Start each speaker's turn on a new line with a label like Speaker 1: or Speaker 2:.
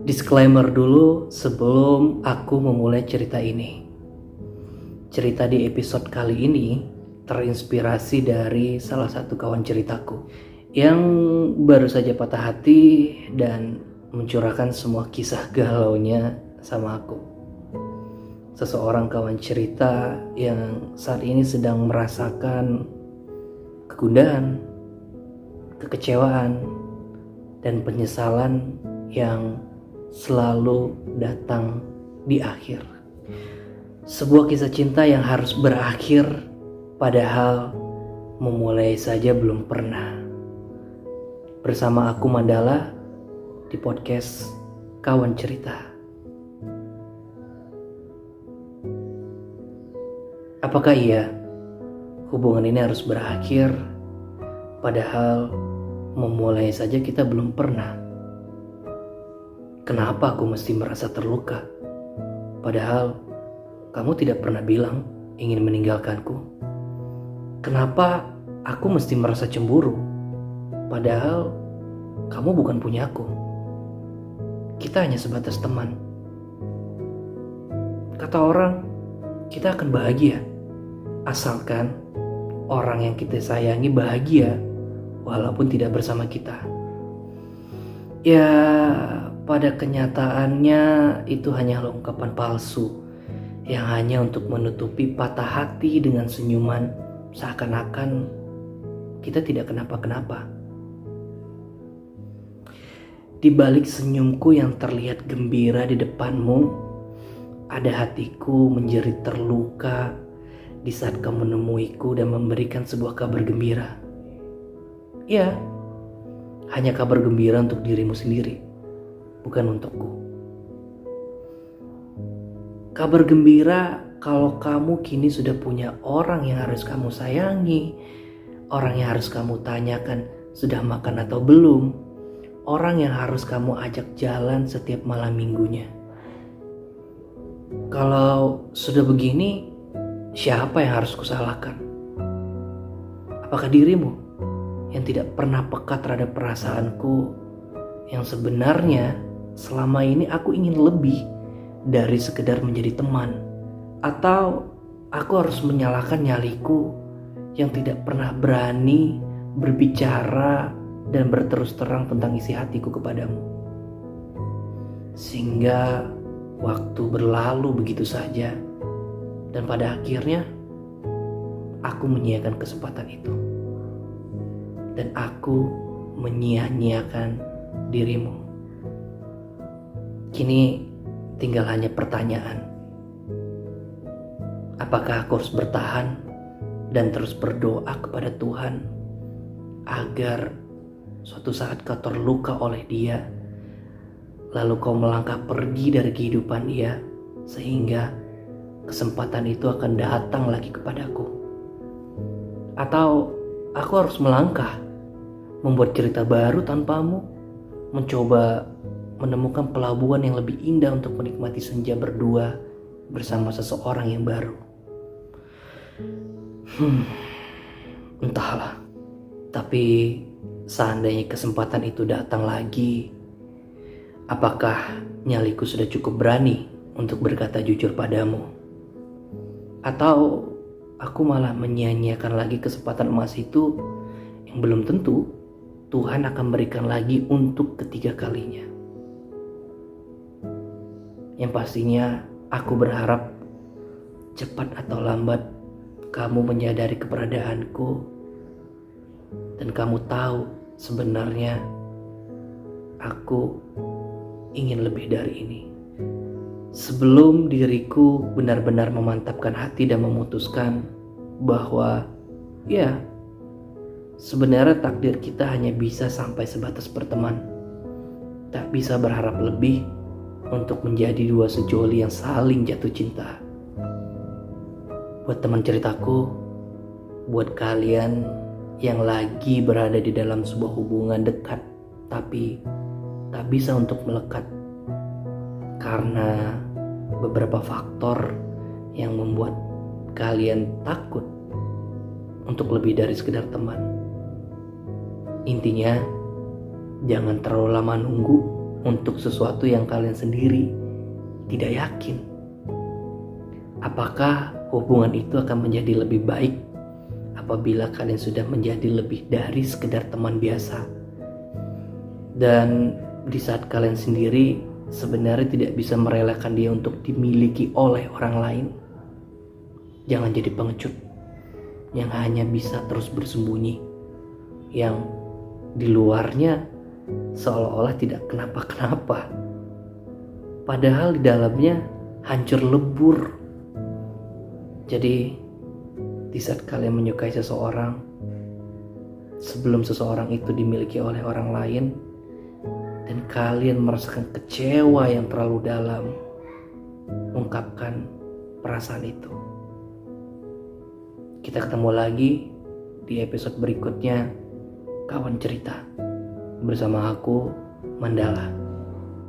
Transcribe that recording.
Speaker 1: Disclaimer dulu sebelum aku memulai cerita ini. Cerita di episode kali ini terinspirasi dari salah satu kawan ceritaku yang baru saja patah hati dan mencurahkan semua kisah galaunya sama aku. Seseorang kawan cerita yang saat ini sedang merasakan kegundahan, kekecewaan, dan penyesalan yang selalu datang di akhir. Sebuah kisah cinta yang harus berakhir padahal memulai saja belum pernah. Bersama aku Mandala di podcast Kawan Cerita. Apakah iya hubungan ini harus berakhir padahal memulai saja kita belum pernah? Kenapa aku mesti merasa terluka? Padahal kamu tidak pernah bilang ingin meninggalkanku. Kenapa aku mesti merasa cemburu? Padahal kamu bukan punyaku. Kita hanya sebatas teman. Kata orang, kita akan bahagia asalkan orang yang kita sayangi bahagia walaupun tidak bersama kita. Ya, pada kenyataannya itu hanyalah ungkapan palsu yang hanya untuk menutupi patah hati dengan senyuman seakan-akan kita tidak kenapa-kenapa. Di balik senyumku yang terlihat gembira di depanmu, ada hatiku menjerit terluka di saat kau menemuiku dan memberikan sebuah kabar gembira. Ya, hanya kabar gembira untuk dirimu sendiri, bukan untukku. Kabar gembira kalau kamu kini sudah punya orang yang harus kamu sayangi, orang yang harus kamu tanyakan sudah makan atau belum, orang yang harus kamu ajak jalan setiap malam minggunya. Kalau sudah begini, siapa yang harus kusalahkan? Apakah dirimu yang tidak pernah peka terhadap perasaanku yang sebenarnya selama ini aku ingin lebih dari sekedar menjadi teman? Atau aku harus menyalahkan nyaliku yang tidak pernah berani berbicara dan berterus terang tentang isi hatiku kepadamu? Sehingga waktu berlalu begitu saja dan pada akhirnya aku menyia-nyiakan kesempatan itu. Dan aku menyia-nyiakan dirimu. Kini tinggal hanya pertanyaan. Apakah aku harus bertahan dan terus berdoa kepada Tuhan agar suatu saat kau terluka oleh dia, lalu kau melangkah pergi dari kehidupan dia, sehingga kesempatan itu akan datang lagi kepadaku? Atau aku harus melangkah, membuat cerita baru tanpamu, mencoba menemukan pelabuhan yang lebih indah untuk menikmati senja berdua bersama seseorang yang baru? Entahlah. Tapi seandainya kesempatan itu datang lagi, apakah nyaliku sudah cukup berani untuk berkata jujur padamu? Atau aku malah menyia-nyiakan lagi kesempatan emas itu yang belum tentu Tuhan akan berikan lagi untuk ketiga kalinya? Yang pastinya aku berharap cepat atau lambat kamu menyadari keberadaanku dan kamu tahu sebenarnya aku ingin lebih dari ini. Sebelum diriku benar-benar memantapkan hati dan memutuskan bahwa ya, sebenarnya takdir kita hanya bisa sampai sebatas berteman. Tak bisa berharap lebih untuk menjadi dua sejoli yang saling jatuh cinta. Buat teman ceritaku, buat kalian yang lagi berada di dalam sebuah hubungan dekat tapi tak bisa untuk melekat karena beberapa faktor yang membuat kalian takut untuk lebih dari sekedar teman. Intinya, jangan terlalu lama nunggu untuk sesuatu yang kalian sendiri tidak yakin. Apakah hubungan itu akan menjadi lebih baik apabila kalian sudah menjadi lebih dari sekedar teman biasa? Dan di saat kalian sendiri sebenarnya tidak bisa merelakan dia untuk dimiliki oleh orang lain. Jangan jadi pengecut yang hanya bisa terus bersembunyi, yang di luarnya seolah-olah tidak kenapa-kenapa, padahal di dalamnya hancur lebur. Jadi di saat kalian menyukai seseorang, sebelum seseorang itu dimiliki oleh orang lain, dan kalian merasakan kecewa yang terlalu dalam, ungkapkan perasaan itu. Kita ketemu lagi di episode berikutnya, Kawan Cerita, bersama aku, Mandala.